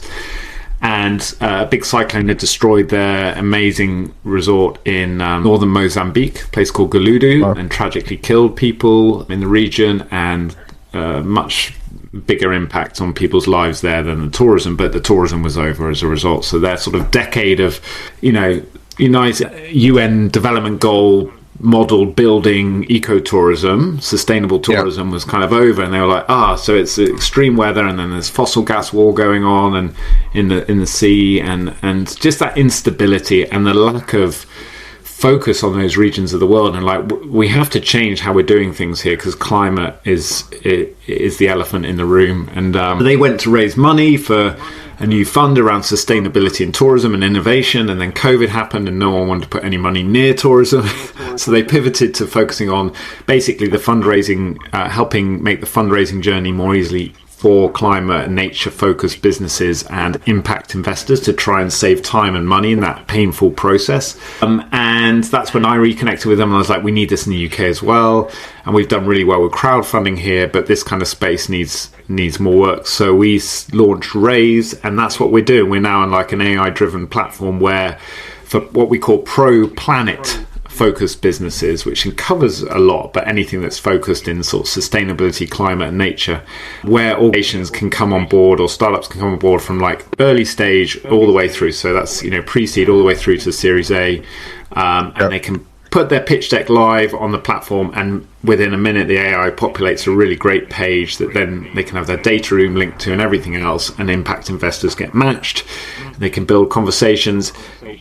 And a big cyclone had destroyed their amazing resort in northern Mozambique, a place called Galudu, and tragically killed people in the region, and much bigger impact on people's lives there than the tourism, but the tourism was over as a result. So their sort of decade of, United UN development goal model building ecotourism, sustainable tourism was kind of over, and they were like, so it's extreme weather, and then there's fossil gas war going on, and in the sea, and just that instability and the lack of focus on those regions of the world, and like we have to change how we're doing things here, because climate is the elephant in the room. And they went to raise money for a new fund around sustainability in tourism and innovation, and then COVID happened and no one wanted to put any money near tourism. So they pivoted to focusing on basically the fundraising, helping make the fundraising journey more easily for climate and nature focused businesses and impact investors, to try and save time and money in that painful process. And that's when I reconnected with them, and I was like, we need this in the UK as well. And we've done really well with crowdfunding here, but this kind of space needs more work. So we launched Raaise, and that's what we're doing. We're now on like an AI driven platform where, for what we call pro planet focused businesses, which covers a lot, but anything that's focused in sort of sustainability, climate and nature, where organizations can come on board, or startups can come on board from like early stage all the way through. So that's, pre-seed all the way through to Series A, and they can put their pitch deck live on the platform, and within a minute the AI populates a really great page that then they can have their data room linked to and everything else, and impact investors get matched. They can build conversations,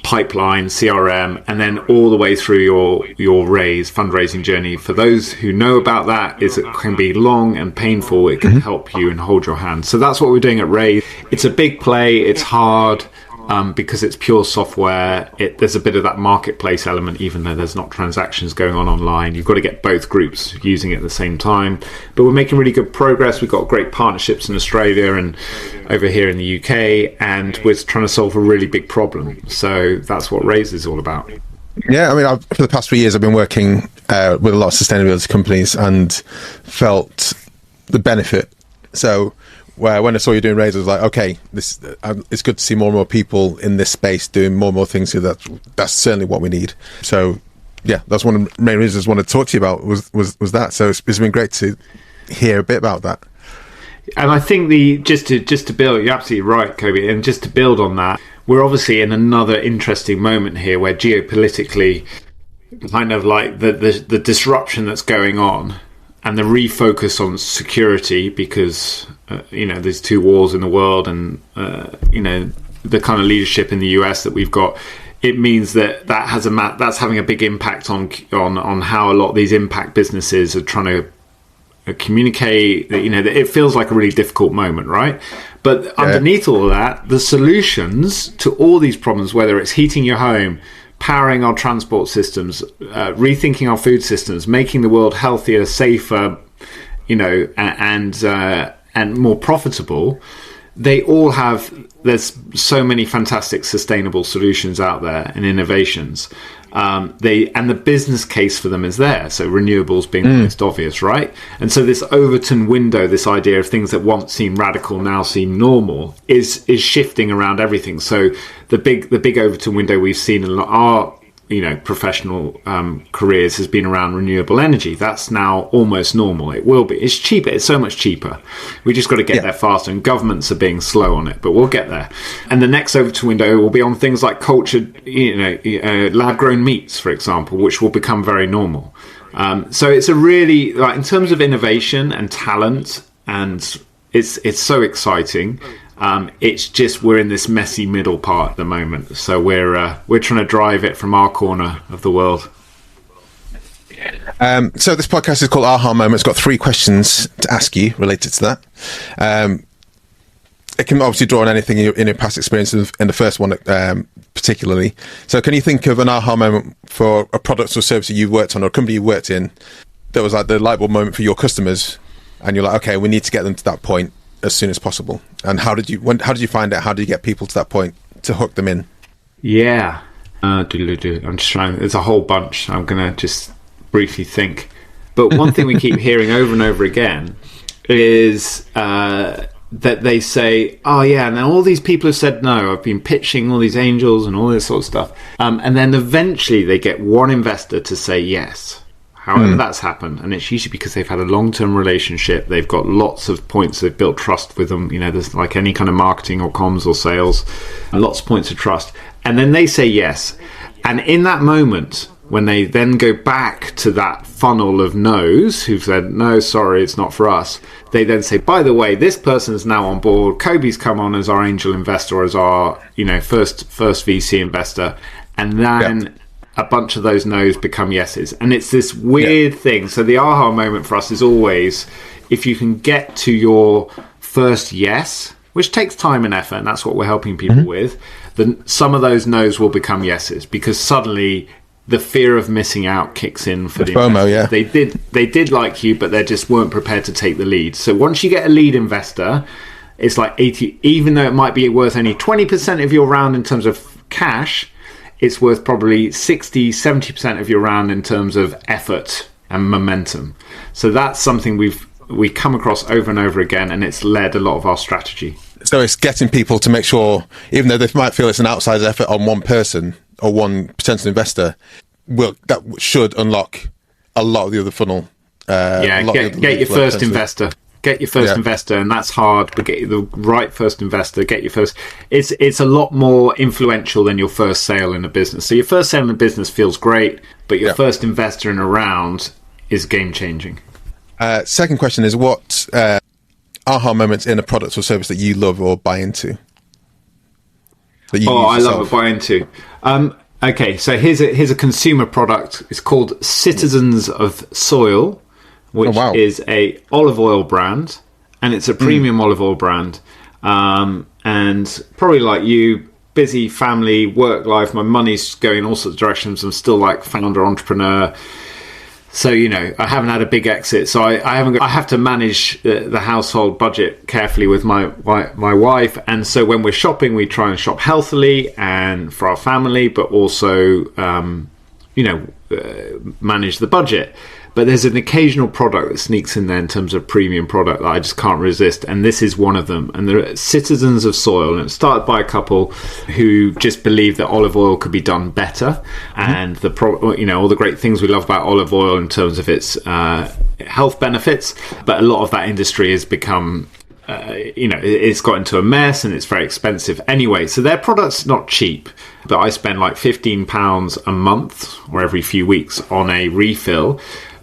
pipeline, CRM, and then all the way through your Raaise fundraising journey. For those who know about that, it can be long and painful. It can help you and hold your hand. So that's what we're doing at Raaise. It's a big play. It's hard. Because it's pure software, there's a bit of that marketplace element, even though there's not transactions going on online. You've got to get both groups using it at the same time. But we're making really good progress. We've got great partnerships in Australia and over here in the UK, and we're trying to solve a really big problem. So that's what Raaise is all about. Yeah, I mean, for the past 3 years, I've been working with a lot of sustainability companies and felt the benefit. So when I saw you doing Raaise, I was like, okay, this it's good to see more and more people in this space doing more and more things. So that's certainly what we need. So yeah, that's one of the main reasons I wanted to talk to you about was that. So it's been great to hear a bit about that. And I think just to build, you're absolutely right, Kobi, and just to build on that, we're obviously in another interesting moment here where geopolitically, kind of like the disruption that's going on, and the refocus on security, because there's two wars in the world, and the kind of leadership in the US that we've got, it means that's having a big impact on how a lot of these impact businesses are trying to communicate. It feels like a really difficult moment, right? But underneath all of that, the solutions to all these problems, whether it's heating your home, powering our transport systems, rethinking our food systems, making the world healthier, safer, and more profitable, they all have, there's so many fantastic sustainable solutions out there and innovations. And the business case for them is there. So renewables being the most obvious, right? And so this Overton window, this idea of things that once seemed radical now seem normal, is shifting around everything. So the big Overton window we've seen in our professional careers has been around renewable energy. That's now almost normal. It will be. It's cheaper. It's so much cheaper. We just got to get there faster, and governments are being slow on it, but we'll get there. And the next Overton window will be on things like cultured, lab-grown meats, for example, which will become very normal. So it's a really, in terms of innovation and talent, and it's so exciting. It's just we're in this messy middle part at the moment, so we're trying to drive it from our corner of the world. So this podcast is called Aha Moment. It's got 3 questions to ask you related to that. It can obviously draw on anything in your past experiences, in the first one particularly. So can you think of an aha moment for a product or service that you've worked on, or a company you worked in, that was like the light bulb moment for your customers, and you're like, okay, we need to get them to that point as soon as possible? And how did you find out? How did you get people to that point to hook them in? Yeah, I'm just trying. There's a whole bunch. I'm gonna just briefly think. But one thing we keep hearing over and over again is that they say, "Oh yeah, now all these people have said no. I've been pitching all these angels and all this sort of stuff," and then eventually they get one investor to say yes. However that's happened, and it's usually because they've had a long-term relationship, they've got lots of points, they've built trust with them, there's like any kind of marketing or comms or sales, lots of points of trust, and then they say yes. And in that moment, when they then go back to that funnel of no's, who've said, no, sorry, it's not for us, they then say, by the way, this person is now on board, Kobi's come on as our angel investor, or as our first VC investor, and then a bunch of those no's become yeses. And it's this weird thing. So the aha moment for us is always, if you can get to your first yes, which takes time and effort, and that's what we're helping people with, then some of those no's will become yeses, because suddenly the fear of missing out kicks in for the FOMO, investors. They did like you, but they just weren't prepared to take the lead. So once you get a lead investor, it's like 80, even though it might be worth only 20% of your round in terms of cash, it's worth probably 60, 70% of your round in terms of effort and momentum. So that's something we come across over and over again, and it's led a lot of our strategy. So it's getting people to make sure, even though they might feel it's an outsized effort on one person or one potential investor, that should unlock a lot of the other funnel. Get your first investor. Get your first investor, and that's hard, but get the right first investor. Get your first. It's a lot more influential than your first sale in a business. So your first sale in a business feels great, but your first investor in a round is game changing. Second question is, what aha moments in a product or service that you love or buy into? I love a buy into. Okay, so here's a consumer product. It's called Citizens of Soil, which is a olive oil brand, and it's a premium olive oil brand. And probably like you, busy family, work life, my money's going all sorts of directions. I'm still like founder, entrepreneur. So, I haven't had a big exit. So I have to manage the household budget carefully with my wife. And so when we're shopping, we try and shop healthily and for our family, but also, manage the budget. But there's an occasional product that sneaks in there in terms of premium product that I just can't resist, and this is one of them. And they're Citizens of Soil, and it started by a couple who just believed that olive oil could be done better, and all the great things we love about olive oil in terms of its health benefits. But a lot of that industry has become it's got into a mess and it's very expensive anyway. So their product's not cheap, but I spend like £15 a month or every few weeks on a refill.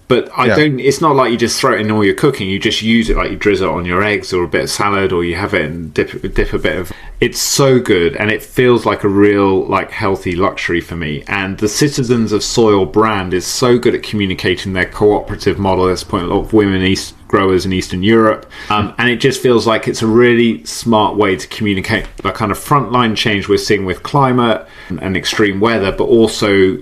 But it's not like you just throw it in all your cooking. You just use it, like you drizzle it on your eggs or a bit of salad, or you have it and dip a bit of. It's so good, and it feels like a real like healthy luxury for me. And the Citizens of Soil brand is so good at communicating their cooperative model. There's a lot of women growers in Eastern Europe, and it just feels like it's a really smart way to communicate the kind of frontline change we're seeing with climate and extreme weather, but also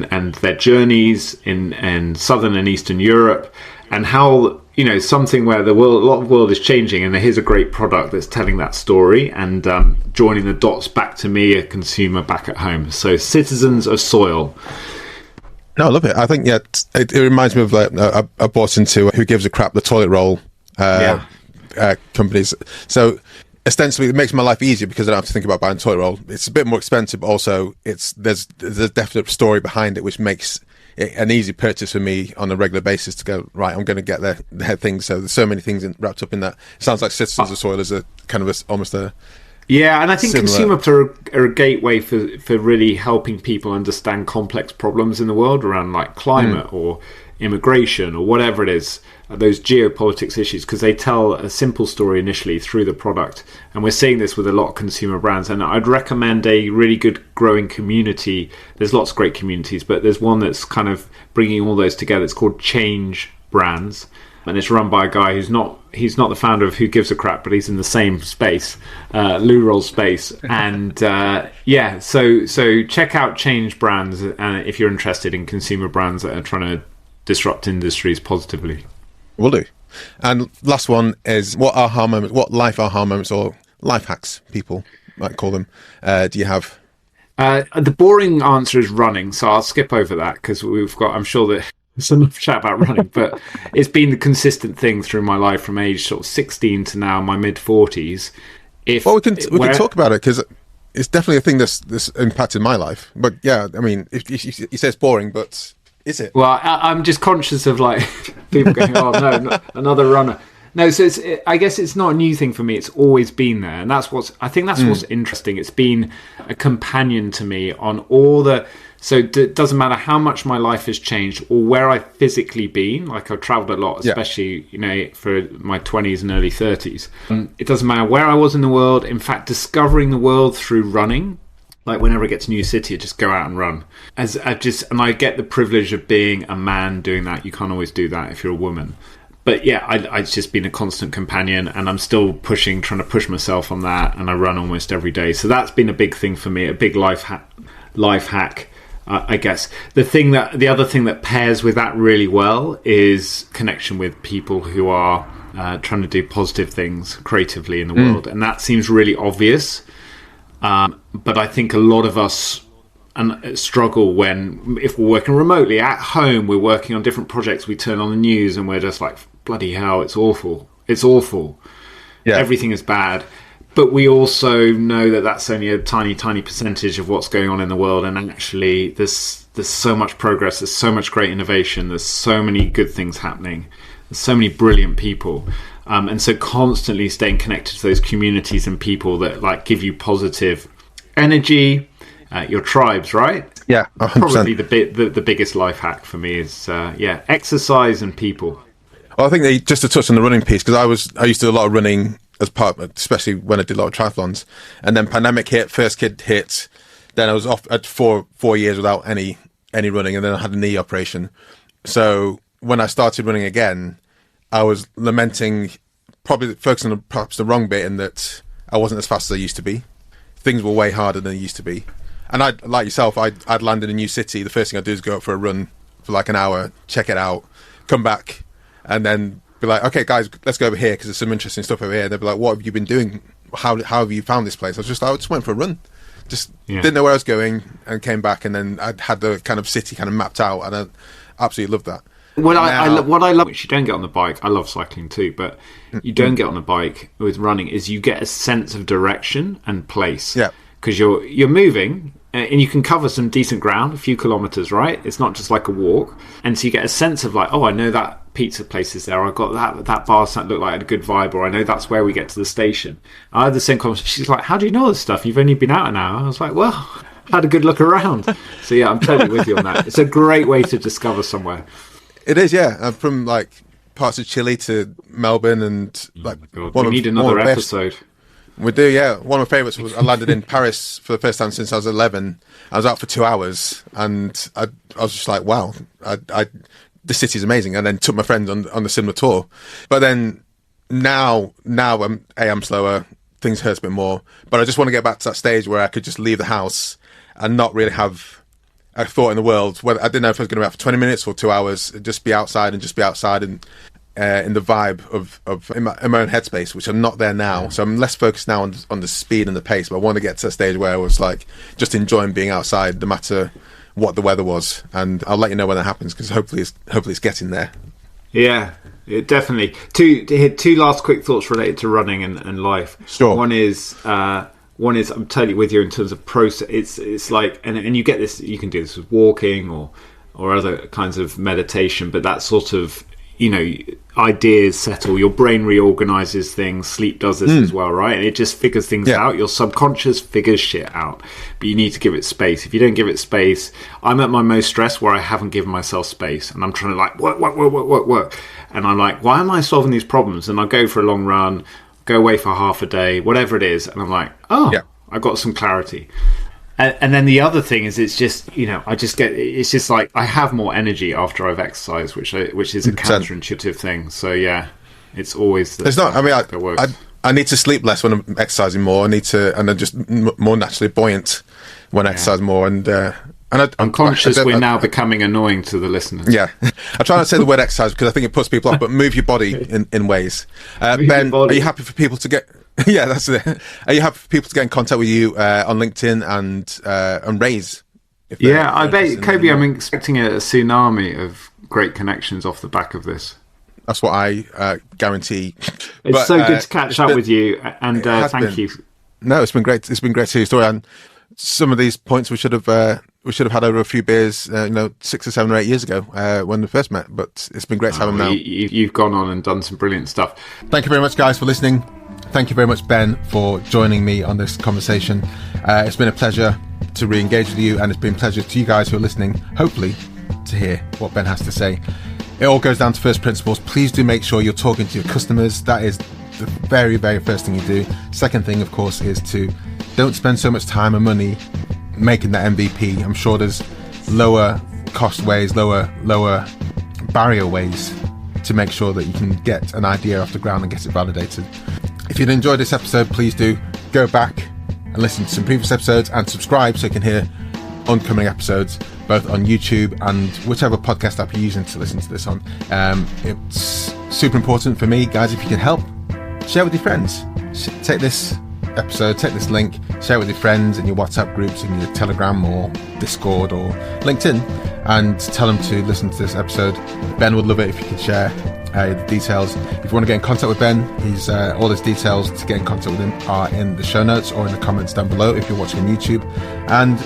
and their journeys in Southern and Eastern Europe, and how something where a lot of the world is changing, and here's a great product that's telling that story and joining the dots back to me, a consumer back at home. So Citizens of Soil. No, I love it. I think it reminds me of I bought into Who Gives a Crap, the toilet roll companies. So ostensibly it makes my life easier because I don't have to think about buying toilet roll. It's a bit more expensive, but also there's a definite story behind it, which makes it an easy purchase for me on a regular basis to go, right, I'm going to get their things. So there's so many things wrapped up in that. It sounds like Citizens of Soil is a kind of almost a and I think consumers are a gateway for really helping people understand complex problems in the world around like climate or immigration or whatever it is, those geopolitics issues, because they tell a simple story initially through the product. And we're seeing this with a lot of consumer brands, and I'd recommend a really good growing community. There's lots of great communities, but there's one that's kind of bringing all those together. It's called Change Brands, and it's run by a guy he's not the founder of Who Gives a Crap, but he's in the same space, loo roll space. And so check out Change Brands if you're interested in consumer brands that are trying to disrupt industries positively. Will do. And last one is, what life aha moments or life hacks, people might call them, do you have? The boring answer is running, so I'll skip over that because I'm sure that there's enough chat about running, but it's been the consistent thing through my life from age sort of 16 to now my mid 40s. We can talk about it because it's definitely a thing that's impacted my life. But yeah, I mean, if you say it's boring, but is it? Well, I'm just conscious of like people going, "Oh no, another runner." No, so I guess it's not a new thing for me. It's always been there, and that's what's interesting. It's been a companion to me on all the. So it doesn't matter how much my life has changed or where I've physically been. Like I've travelled a lot, especially for my 20s and early 30s. It doesn't matter where I was in the world. In fact, discovering the world through running Like whenever I get to a new city, I just go out and run. And I get the privilege of being a man doing that. You can't always do that if you're a woman. But yeah, it's just been a constant companion, and I'm still trying to push myself on that. And I run almost every day, so that's been a big thing for me, a big life hack. I guess the other thing that pairs with that really well is connection with people who are trying to do positive things creatively in the world, and that seems really obvious. But I think a lot of us struggle if we're working remotely at home, we're working on different projects, we turn on the news and we're just like, bloody hell, it's awful. Yeah. Everything is bad. But we also know that that's only a tiny, tiny percentage of what's going on in the world. And actually, there's so much progress, there's so much great innovation, there's so many good things happening, there's so many brilliant people. And so constantly staying connected to those communities and people that like give you positive energy, your tribes, right? Yeah, 100%. Probably the biggest life hack for me is exercise and people. Well, I think just to touch on the running piece, because I used to do a lot of running as part, especially when I did a lot of triathlons, and then pandemic hit, first kid hit, then I was off at 4 years without any running, and then I had a knee operation. So when I started running again, I was lamenting, probably focusing on perhaps the wrong bit, in that I wasn't as fast as I used to be. Things were way harder than they used to be. And like yourself, I'd land in a new city. The first thing I'd do is go out for a run for like an hour, check it out, come back, and then be like, okay, guys, let's go over here because there's some interesting stuff over here. And they'd be like, what have you been doing? How have you found this place? I just went for a run. Didn't know where I was going, and came back, and then I had the kind of city kind of mapped out, and I absolutely loved that. What I love, which you don't get on the bike, I love cycling too, but you don't get on the bike with running, is you get a sense of direction and place. Yeah. Because you're moving, and you can cover some decent ground, a few kilometres, right? It's not just like a walk. And so you get a sense of like, oh, I know that pizza place is there. I got that bar that looked like a good vibe, or I know that's where we get to the station. I had the same conversation. She's like, how do you know this stuff? You've only been out an hour. I was like, well, I had a good look around. So yeah, I'm totally with you on that. It's a great way to discover somewhere. It is, yeah. I'm from like parts of Chile to Melbourne, and like we need another episode. We do, yeah. One of my favourites was I landed in Paris for the first time since I was 11. I was out for 2 hours, and I was just like, wow, the city's amazing. And then took my friends on the similar tour. But then now I'm slower, things hurt a bit more. But I just want to get back to that stage where I could just leave the house and not really have a thought in the world. Whether I didn't know if I was going to be out for 20 minutes or 2 hours, just be outside and in the vibe of in my own headspace, which I'm not there now. So I'm less focused now on the speed and the pace, but I want to get to a stage where I was like just enjoying being outside no matter what the weather was. And I'll let you know when that happens, because hopefully it's getting there. Yeah, definitely. Two last quick thoughts related to running and life. Sure. One is I'm totally with you in terms of process. It's like, and you get this, you can do this with walking or other kinds of meditation, but that sort of, ideas settle, your brain reorganizes things, sleep does this as well, right? And it just figures things out. Your subconscious figures shit out, but you need to give it space. If you don't give it space, I'm at my most stressed where I haven't given myself space, and I'm trying to like work, and I'm like, why am I solving these problems? And I go for a long run, go away for half a day, whatever it is, and I'm like, I got some clarity. And then the other thing is, it's just, it's just like I have more energy after I've exercised, which is a counterintuitive thing. So yeah, it's always that works. I need to sleep less when I'm exercising more. And I'm just more naturally buoyant when I exercise more. And I'm conscious we're now becoming annoying to the listeners. Yeah, I try not to say the word exercise because I think it puts people off. But move your body in ways. Ben, are you happy for people to get? Yeah, that's it. Are you happy for people to get in contact with you on LinkedIn and Raaise? I bet, Kobi, I'm expecting a tsunami of great connections off the back of this. That's what I guarantee. It's so good to catch up with you, and thank you. No, it's been great. It's been great to hear your story, and some of these points we should have had over a few beers, 6 or 7 or 8 years ago when we first met. But it's been great to have them now. You've gone on and done some brilliant stuff. Thank you very much, guys, for listening. Thank you very much, Ben, for joining me on this conversation. It's been a pleasure to re-engage with you, and it's been a pleasure to you guys who are listening, hopefully, to hear what Ben has to say. It all goes down to first principles. Please do make sure you're talking to your customers. That is the very, very first thing you do. Second thing, of course, is to don't spend so much time and money making that MVP. I'm sure there's lower cost ways, lower barrier ways to make sure that you can get an idea off the ground and get it validated. If you'd enjoyed this episode, please do go back and listen to some previous episodes and subscribe so you can hear oncoming episodes both on YouTube and whichever podcast app you're using to listen to this on. It's super important for me, guys. If you can help, share with your friends. Take this episode, take this link, share it with your friends in your WhatsApp groups, in your Telegram or Discord or LinkedIn, and tell them to listen to this episode. Ben would love it if you could share the details. If you want to get in contact with Ben, he's all his details to get in contact with him are in the show notes or in the comments down below if you're watching on YouTube. And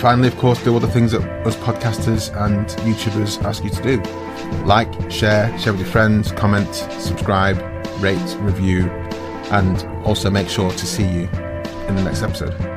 finally, of course, do all the things that us podcasters and YouTubers ask you to do. Like, share with your friends, comment, subscribe, rate, review, and also make sure to see you in the next episode.